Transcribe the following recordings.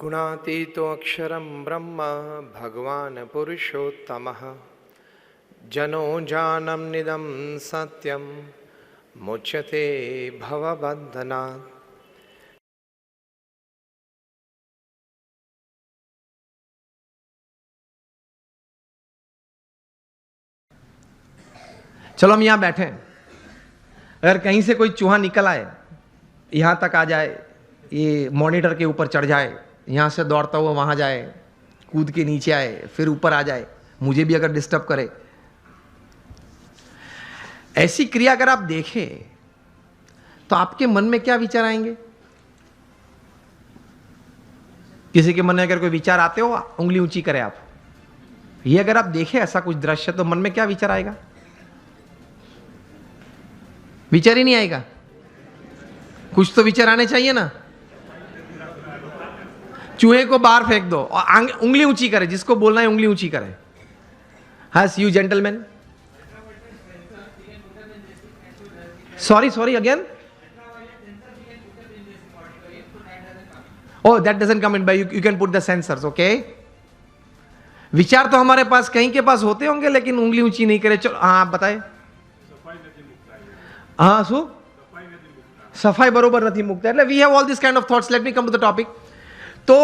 गुणातीतो अक्षरं ब्रह्म भगवान् पुरुषोत्तमः जनो जानम निदं सत्यम मुच्यते भवबन्धनात्। चलो हम यहां बैठे, अगर कहीं से कोई चूहा निकल आए, यहां तक आ जाए, ये मॉनिटर के ऊपर चढ़ जाए, यहां से दौड़ता हुआ वहां जाए, कूद के नीचे आए, फिर ऊपर आ जाए, मुझे भी अगर डिस्टर्ब करे, ऐसी क्रिया अगर आप देखें तो आपके मन में क्या विचार आएंगे? किसी के मन में अगर कोई विचार आते हो, उंगली ऊंची करें आप। ये अगर आप देखें ऐसा कुछ दृश्य, तो मन में क्या विचार आएगा? विचार ही नहीं आएगा। कुछ तो विचार आने चाहिए ना। चूहे को बाहर फेंक दो और उंगली ऊंची करे, जिसको बोलना है उंगली ऊंची करे। हस you gentleman. Sorry again. Oh, that doesn't come in by you can put the sensors, okay? विचार तो हमारे पास कहीं के पास होते होंगे, लेकिन उंगली ऊंची नहीं करे। चलो हाँ, आप बताए। हाँ सो सफाई बरोबर नहीं मुक्त है। We have all this kind of thoughts. Let me come to the topic. तो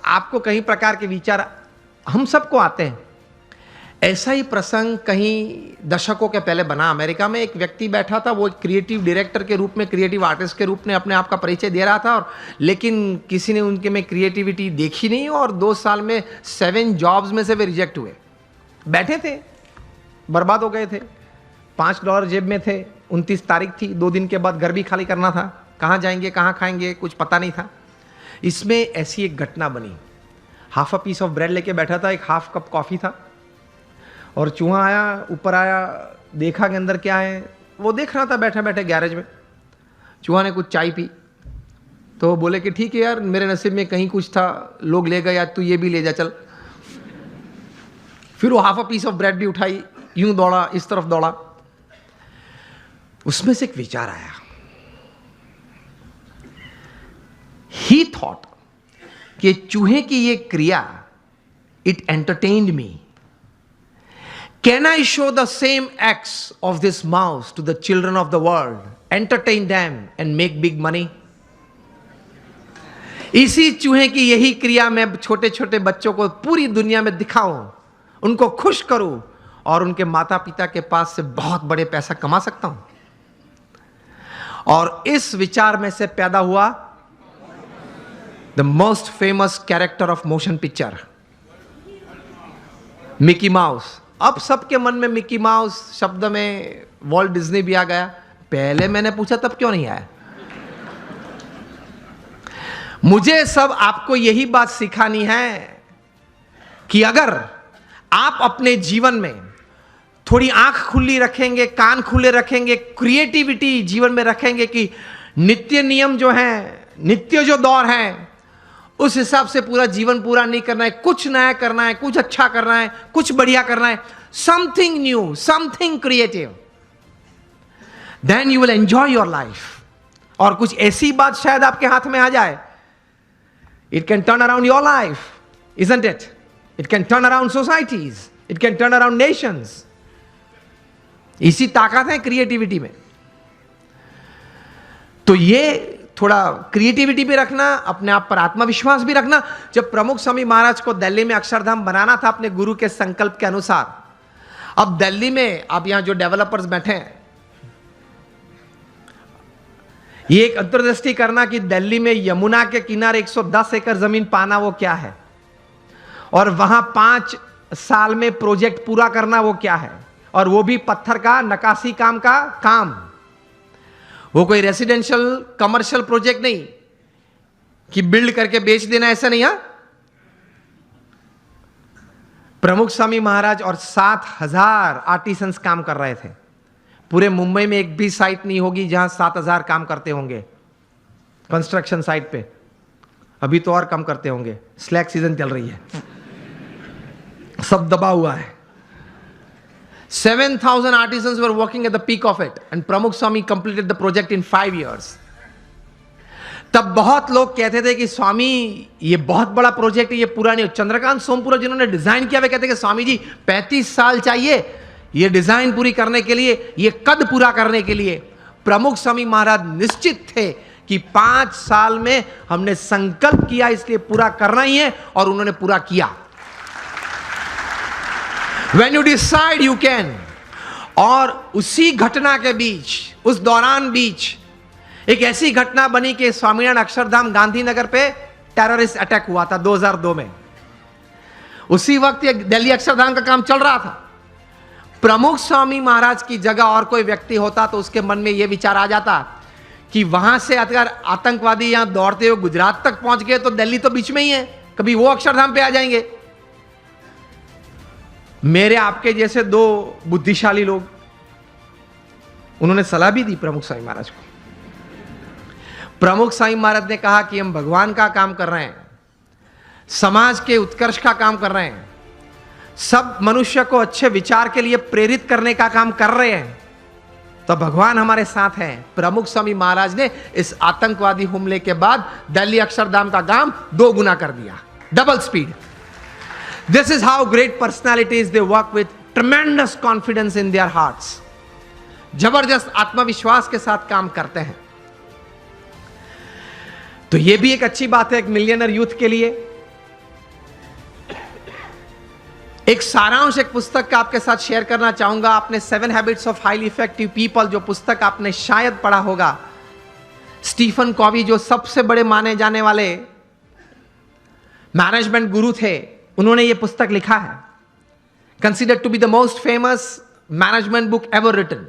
आपको कई प्रकार के विचार हम सबको आते हैं। ऐसा ही प्रसंग कहीं दशकों के पहले बना। अमेरिका में एक व्यक्ति बैठा था, वो क्रिएटिव डायरेक्टर के रूप में, क्रिएटिव आर्टिस्ट के रूप में अपने आप का परिचय दे रहा था, और लेकिन किसी ने उनके में क्रिएटिविटी देखी नहीं, और 2 साल में 7 जॉब्स में से वे रिजेक्ट हुए। बैठे थे, बर्बाद हो गए थे, $5 जेब में थे, 29 तारीख थी, 2 दिन के बाद घर भी खाली करना था, कहाँ जाएंगे कहाँ खाएंगे कुछ पता नहीं था। इसमें ऐसी एक घटना बनी। Half a piece of bread लेके बैठा था, एक हाफ कप कॉफ़ी था, और चूहा आया, ऊपर आया, देखा कि अंदर क्या है। वो देख रहा था बैठे बैठे गैरेज में। चूहा ने कुछ चाय पी, तो बोले कि ठीक है यार, मेरे नसीब में कहीं कुछ था, लोग ले गए, तू ये भी ले जा चल। फिर वो half a piece of bread भी उठाई, यूं दौड़ा, इस तरफ दौड़ा। उसमें से एक विचार आया। ही थॉट कि चूहे की ये क्रिया, it entertained me. Can I show the same acts of this mouse to the children of the world, entertain them and make big money? इसी चूहे की यही क्रिया मैं छोटे छोटे बच्चों को पूरी दुनिया में दिखाऊं, उनको खुश करूं, और उनके माता पिता के पास से बहुत बड़े पैसा कमा सकता हूं। और इस विचार में से पैदा हुआ the most famous character of motion picture, Mickey mouse. अब सबके मन में मिकी माउस शब्द में वॉल्ट डिज्नी भी आ गया। पहले मैंने पूछा तब क्यों नहीं आया? मुझे सब आपको यही बात सिखानी है कि अगर आप अपने जीवन में थोड़ी आंख खुली रखेंगे, कान खुले रखेंगे, क्रिएटिविटी जीवन में रखेंगे कि नित्य नियम जो है, नित्य जो दौर है, उस हिसाब से पूरा जीवन पूरा नहीं करना है, कुछ नया करना है, कुछ अच्छा करना है, कुछ बढ़िया करना है, something new, something creative, then you will enjoy your life. और कुछ ऐसी बात शायद आपके हाथ में आ जाए, it can turn around your life, isn't it? It can turn around societies, it can turn around Nations. इसी ताकत है क्रिएटिविटी में। तो ये थोड़ा क्रिएटिविटी भी रखना, अपने आप पर आत्मविश्वास भी रखना। जब प्रमुख स्वामी महाराज को दिल्ली में अक्षरधाम बनाना था अपने गुरु के संकल्प के अनुसार, अब दिल्ली में आप यहां जो डेवलपर्स बैठे हैं, ये एक अंतर्दृष्टि करना कि दिल्ली में यमुना के किनारे 110 एकड़ जमीन पाना वो क्या है, और वहां 5 साल में प्रोजेक्ट पूरा करना वो क्या है, और वो भी पत्थर का नक्काशी काम का काम। वो कोई रेसिडेंशियल कमर्शियल प्रोजेक्ट नहीं कि बिल्ड करके बेच देना, ऐसा नहीं। है प्रमुख स्वामी महाराज और 7,000 आर्टिसंस काम कर रहे थे। पूरे मुंबई में एक भी साइट नहीं होगी जहां 7,000 काम करते होंगे कंस्ट्रक्शन साइट पे। अभी तो और कम करते होंगे, स्लैक सीजन चल रही है, सब दबा हुआ है। 7,000 artisans were working at the peak of it, and Pramukh Swami completed the project in 5 years. तब बहुत लोग कहते थे कि स्वामी ये बहुत बड़ा प्रोजेक्ट है, ये पूरा नहीं। चंद्रकांत सोमपुरा जिन्होंने डिजाइन किया वे कहते कि स्वामी जी 35 साल चाहिए ये डिजाइन पूरी करने के लिए, ये कद पूरा करने के लिए। प्रमुख स्वामी महाराज निश्चित थे कि 5 साल में हमने संकल्प किया इसलिए पूरा करना ही है, और उन्होंने पूरा किया। When you decide you can। और उसी घटना के बीच, उस दौरान बीच एक ऐसी घटना बनी कि स्वामीनारायण अक्षरधाम गांधीनगर पे टेररिस्ट अटैक हुआ था 2002 में। उसी वक्त ये दिल्ली अक्षरधाम का काम चल रहा था। प्रमुख स्वामी महाराज की जगह और कोई व्यक्ति होता तो उसके मन में यह विचार आ जाता कि वहां से अगर आतंकवादी यहां दौड़ते हुए गुजरात तक पहुंच गए तो दिल्ली तो बीच में ही है, कभी वो अक्षरधाम पे आ जाएंगे। मेरे आपके जैसे 2 बुद्धिशाली लोग, उन्होंने सलाह भी दी प्रमुख स्वामी महाराज को। प्रमुख स्वामी महाराज ने कहा कि हम भगवान का काम कर रहे हैं, समाज के उत्कर्ष का काम कर रहे हैं, सब मनुष्य को अच्छे विचार के लिए प्रेरित करने का काम कर रहे हैं, तो भगवान हमारे साथ हैं। प्रमुख स्वामी महाराज ने इस आतंकवादी हमले के बाद दिल्ली अक्षरधाम का काम 2 गुना कर दिया, double speed. This is how great personalities they work with ट्रेमेंडस confidence in their hearts. जबरदस्त आत्मविश्वास के साथ काम करते हैं। तो यह भी एक अच्छी बात है एक मिलियनर यूथ के लिए। एक सारांश एक पुस्तक का आपके साथ शेयर करना चाहूंगा। आपने 7 habits of highly effective people जो पुस्तक आपने शायद पढ़ा होगा, स्टीफन कॉवी जो सबसे बड़े माने जाने वाले मैनेजमेंट गुरु थे, उन्होंने यह पुस्तक लिखा है। Considered to be the most famous management book ever written.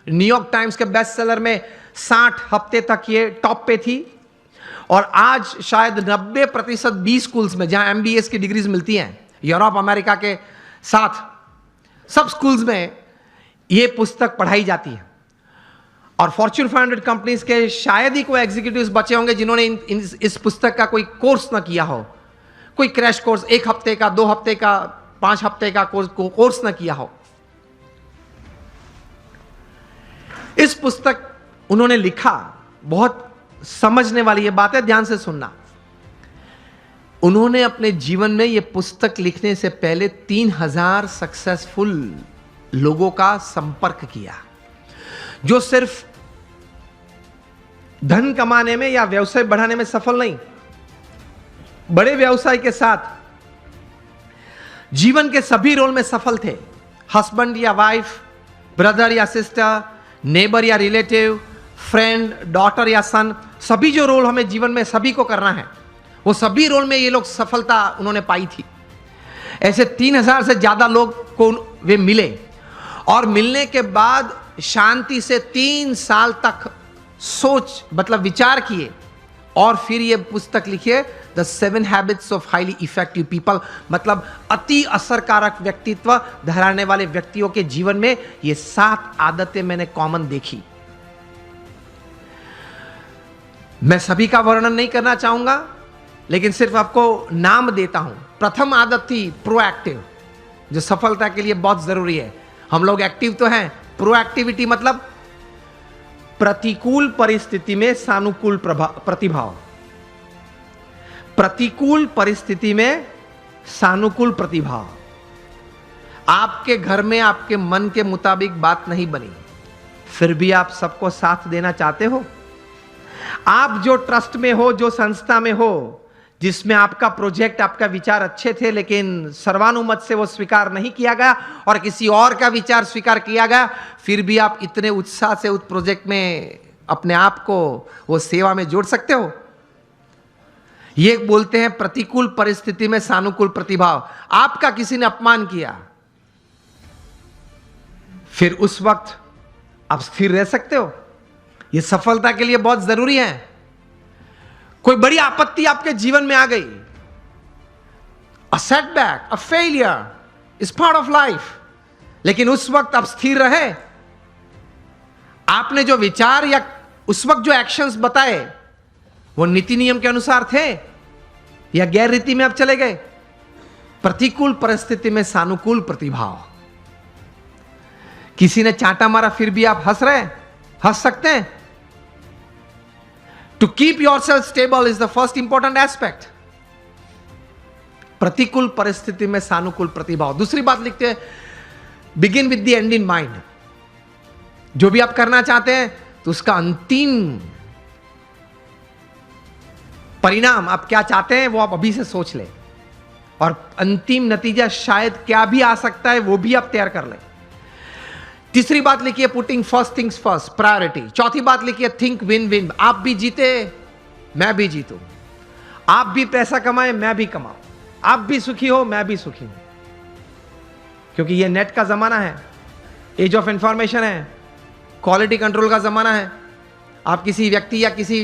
New York Times के बेस्ट सेलर में 60 हफ्ते तक ये टॉप पे थी, और आज शायद 90% बी स्कूल्स में जहां MBA की डिग्रीज मिलती हैं यूरोप अमेरिका के साथ, सब स्कूल्स में यह पुस्तक पढ़ाई जाती है। और फॉर्च्यून 500 कंपनीज के शायद ही कोई एग्जीक्यूटिव्स बचे होंगे जिन्होंने इस पुस्तक का कोई कोर्स ना किया हो, कोई क्रैश कोर्स 1 हफ्ते का, 2 हफ्ते का, 5 हफ्ते का कोर्स ना किया हो। इस पुस्तक उन्होंने लिखा, बहुत समझने वाली ये बात है, ध्यान से सुनना। उन्होंने अपने जीवन में यह पुस्तक लिखने से पहले 3000 सक्सेसफुल लोगों का संपर्क किया, जो सिर्फ धन कमाने में या व्यवसाय बढ़ाने में सफल नहीं, बड़े व्यवसाय के साथ जीवन के सभी रोल में सफल थे। हस्बैंड या वाइफ, ब्रदर या सिस्टर, नेबर या रिलेटिव, फ्रेंड, डॉटर या सन, सभी जो रोल हमें जीवन में सभी को करना है, वो सभी रोल में ये लोग सफलता उन्होंने पाई थी। ऐसे 3000 से ज्यादा लोग को वे मिले, और मिलने के बाद शांति से 3 साल तक सोच मतलब विचार किए, और फिर ये पुस्तक लिखिए the 7 habits of highly effective people. मतलब अति असरकारक व्यक्तित्व धराने वाले व्यक्तियों के जीवन में ये 7 आदतें मैंने कॉमन देखी। मैं सभी का वर्णन नहीं करना चाहूंगा, लेकिन सिर्फ आपको नाम देता हूं। प्रथम आदत थी प्रोएक्टिव, जो सफलता के लिए बहुत जरूरी है। हम लोग एक्टिव तो हैं, प्रोएक्टिविटी मतलब प्रतिकूल परिस्थिति में सानुकूल प्रतिभाव। प्रतिकूल परिस्थिति में सानुकूल प्रतिभाव। आपके घर में आपके मन के मुताबिक बात नहीं बनी, फिर भी आप सबको साथ देना चाहते हो। आप जो ट्रस्ट में हो, जो संस्था में हो, जिसमें आपका प्रोजेक्ट, आपका विचार अच्छे थे, लेकिन सर्वानुमत से वो स्वीकार नहीं किया गया और किसी और का विचार स्वीकार किया गया, फिर भी आप इतने उत्साह से उस प्रोजेक्ट में अपने आप को वो सेवा में जोड़ सकते हो। ये बोलते हैं प्रतिकूल परिस्थिति में सानुकूल प्रतिभाव। आपका किसी ने अपमान किया, फिर उस वक्त आप स्थिर रह सकते हो। यह सफलता के लिए बहुत जरूरी है। कोई बड़ी आपत्ति आपके जीवन में आ गई, a setback, a failure is part of life, लेकिन उस वक्त आप स्थिर रहे। आपने जो विचार या उस वक्त जो एक्शंस बताए वो नीति नियम के अनुसार थे या गैर रीति में आप चले गए। प्रतिकूल परिस्थिति में सानुकूल प्रतिभाव। किसी ने चांटा मारा, फिर भी आप हंस रहे, हंस सकते हैं। To keep yourself stable is the first important aspect. प्रतिकूल परिस्थिति में सानुकूल प्रतिभाव। दूसरी बात लिखते हैं, begin with the end in mind. जो भी आप करना चाहते हैं तो उसका अंतिम परिणाम आप क्या चाहते हैं वो आप अभी से सोच लें, और अंतिम नतीजा शायद क्या भी आ सकता है वो भी आप तैयार कर लें। तीसरी बात लिखिए, putting first things first, priority. चौथी बात लिखिए, थिंक विन विन। आप भी जीते मैं भी जीतूं, आप भी पैसा कमाए मैं भी कमाऊं, आप भी सुखी हो मैं भी सुखी हूं। क्योंकि ये नेट का जमाना है, एज ऑफ इंफॉर्मेशन है, क्वालिटी कंट्रोल का जमाना है। आप किसी व्यक्ति या किसी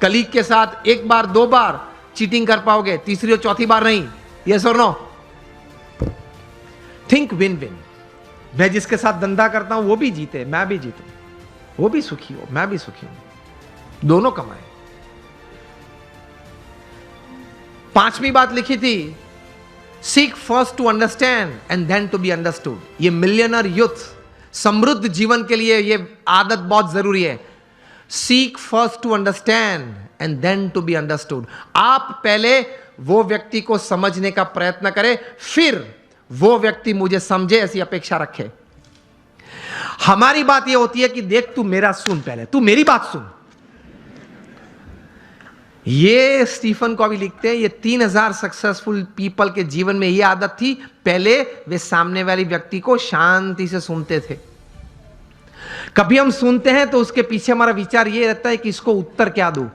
कलीग के साथ एक बार दो बार चीटिंग कर पाओगे, तीसरी और चौथी बार नहीं। यस और नो? Think win win. मैं जिसके साथ धंधा करता हूं वो भी जीते मैं भी जीतूं, वो भी सुखी हो मैं भी सुखी हूं, दोनों कमाए। पांचवी बात लिखी थी, seek first to understand and then to be understood. ये मिलियनर यूथ समृद्ध जीवन के लिए ये आदत बहुत जरूरी है। Seek first to understand and then to be understood. आप पहले वो व्यक्ति को समझने का प्रयत्न करें, फिर वो व्यक्ति मुझे समझे ऐसी अपेक्षा रखे। हमारी बात ये होती है कि देख तू मेरा सुन, पहले तू मेरी बात सुन। ये स्टीफन कॉवी लिखते हैं, ये 3000 सक्सेसफुल पीपल के जीवन में ये आदत थी। पहले वे सामने वाली व्यक्ति को शांति से सुनते थे। कभी हम सुनते हैं तो उसके पीछे हमारा विचार ये रहता है कि इसको उत्तर क्या दूं।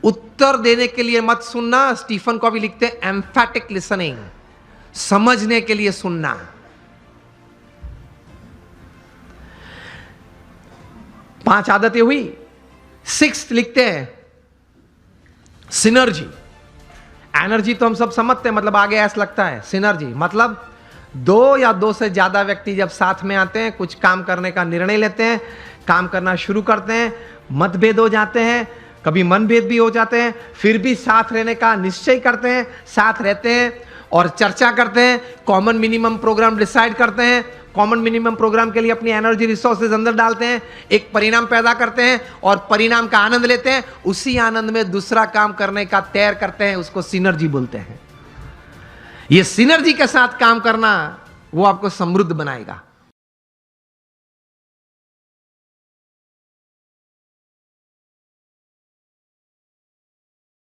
उत्तर देने के लिए मत सुनना। स्टीफन कॉवी लिखते हैं, एम्फैटिक लिसनिंग, समझने के लिए सुनना। पांच आदतें हुई। 6 लिखते हैं, सिनर्जी। एनर्जी तो हम सब समझते हैं, मतलब आगे ऐसा लगता है। सिनर्जी मतलब 2 या 2 से ज्यादा व्यक्ति जब साथ में आते हैं, कुछ काम करने का निर्णय लेते हैं, काम करना शुरू करते हैं, मतभेद हो जाते हैं, कभी मनभेद भी हो जाते हैं, फिर भी साथ रहने का निश्चय करते हैं, साथ रहते हैं और चर्चा करते हैं, कॉमन मिनिमम प्रोग्राम डिसाइड करते हैं, कॉमन मिनिमम प्रोग्राम के लिए अपनी एनर्जी रिसोर्सेज अंदर डालते हैं, एक परिणाम पैदा करते हैं और परिणाम का आनंद लेते हैं। उसी आनंद में दूसरा काम करने का तैयार करते हैं, उसको सिनर्जी बोलते हैं। ये सिनर्जी के साथ काम करना वो आपको समृद्ध बनाएगा।